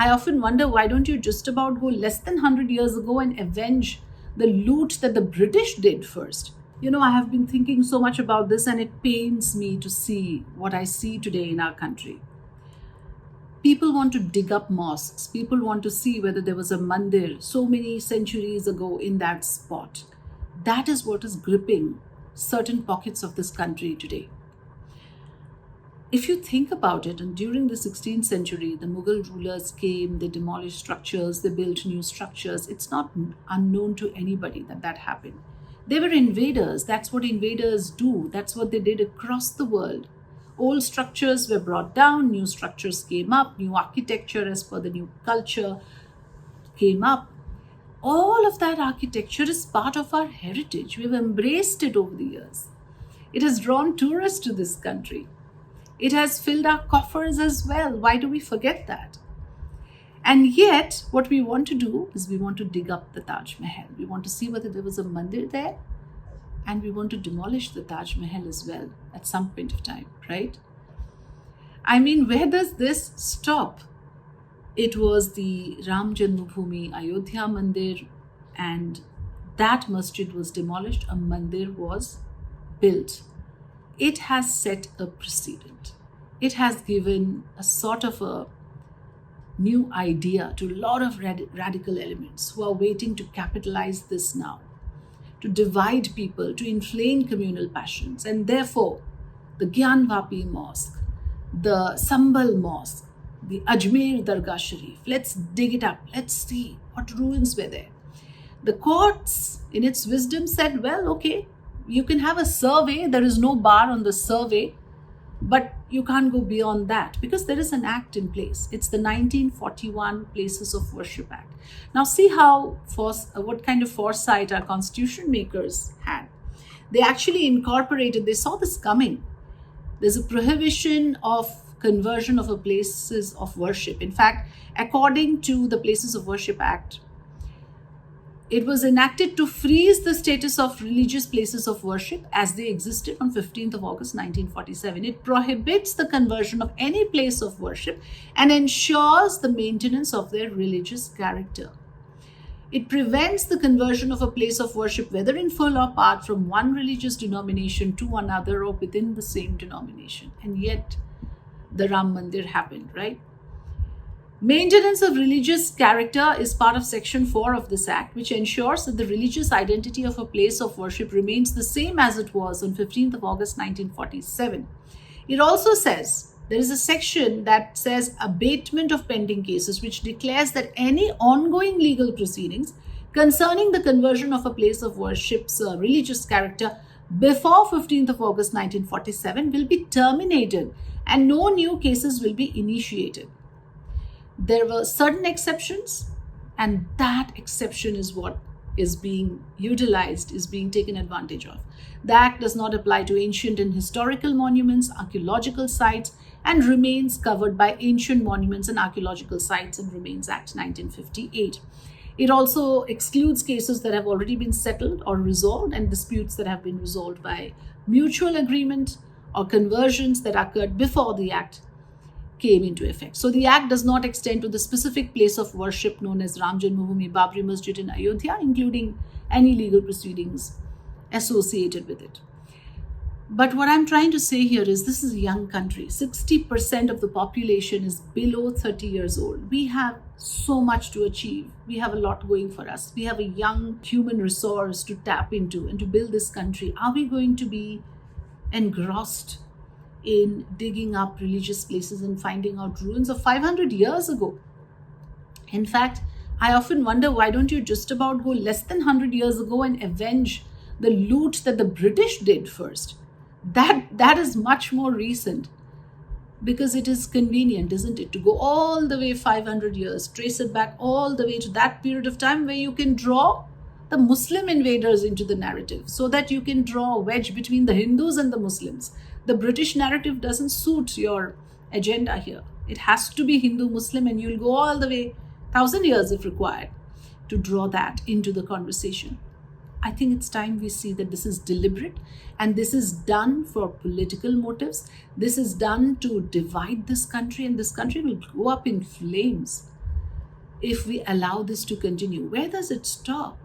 I often wonder, why don't you just about go less than 100 years ago and avenge the loot that the British did first? I have been thinking so much about this, and it pains me to see what I see today in our country. People want to dig up mosques. People want to see whether there was a mandir so many centuries ago in that spot. That is what is gripping certain pockets of this country today. If you think about it, and during the 16th century, the Mughal rulers came, they demolished structures, they built new structures. It's not unknown to anybody that happened. They were invaders. That's what invaders do. That's what they did across the world. Old structures were brought down, new structures came up, new architecture as per the new culture came up. All of that architecture is part of our heritage. We've embraced it over the years. It has drawn tourists to this country. It has filled our coffers as well. Why do we forget that? And yet, what we want to do is we want to dig up the Taj Mahal. We want to see whether there was a mandir there, and we want to demolish the Taj Mahal as well at some point of time, right? I mean, where does this stop? It was the Ram Janmabhoomi Ayodhya Mandir, and that masjid was demolished. A mandir was built. It has set a precedent. It has given a sort of a new idea to a lot of radical elements who are waiting to capitalize this now, to divide people, to inflame communal passions. And therefore, the Gyanvapi Mosque, the Sambal Mosque, the Ajmer Dargah Sharif, let's dig it up, let's see what ruins were there. The courts, in its wisdom, said, well, okay, you can have a survey, there is no bar on the survey, but you can't go beyond that because there is an act in place. It's the 1941 Places of Worship Act. Now see what kind of foresight our constitution makers had. They actually incorporated, they saw this coming. There's a prohibition of conversion of a places of worship. In fact, according to the Places of Worship Act, it was enacted to freeze the status of religious places of worship as they existed on 15th of August 1947. It prohibits the conversion of any place of worship and ensures the maintenance of their religious character. It prevents the conversion of a place of worship, whether in full or part, from one religious denomination to another or within the same denomination. And yet, the Ram Mandir happened, right? Maintenance of religious character is part of Section 4 of this Act, which ensures that the religious identity of a place of worship remains the same as it was on 15th of August 1947. It also says, there is a section that says abatement of pending cases, which declares that any ongoing legal proceedings concerning the conversion of a place of worship's religious character before 15th of August 1947 will be terminated and no new cases will be initiated. There were certain exceptions, and that exception is what is being utilized, is being taken advantage of. The Act does not apply to ancient and historical monuments, archaeological sites, and remains covered by Ancient Monuments and Archaeological Sites and Remains Act 1958. It also excludes cases that have already been settled or resolved and disputes that have been resolved by mutual agreement or conversions that occurred before the Act came into effect. So the Act does not extend to the specific place of worship known as Ram Janmabhoomi Babri Masjid in Ayodhya, including any legal proceedings associated with it. But what I'm trying to say here is this is a young country. 60% of the population is below 30 years old. We have so much to achieve. We have a lot going for us. We have a young human resource to tap into and to build this country. Are we going to be engrossed in digging up religious places and finding out ruins of 500 years ago? In fact, I often wonder, why don't you just about go less than 100 years ago and avenge the loot that the British did first? That is much more recent, because it is convenient, isn't it, to go all the way 500 years, trace it back all the way to that period of time where you can draw the Muslim invaders into the narrative, so that you can draw a wedge between the Hindus and the Muslims. The British narrative doesn't suit your agenda here. It has to be Hindu-Muslim, and you'll go all the way 1,000 years if required to draw that into the conversation. I think it's time we see that this is deliberate, and this is done for political motives. This is done to divide this country, and this country will go up in flames. if we allow this to continue? Where does it stop?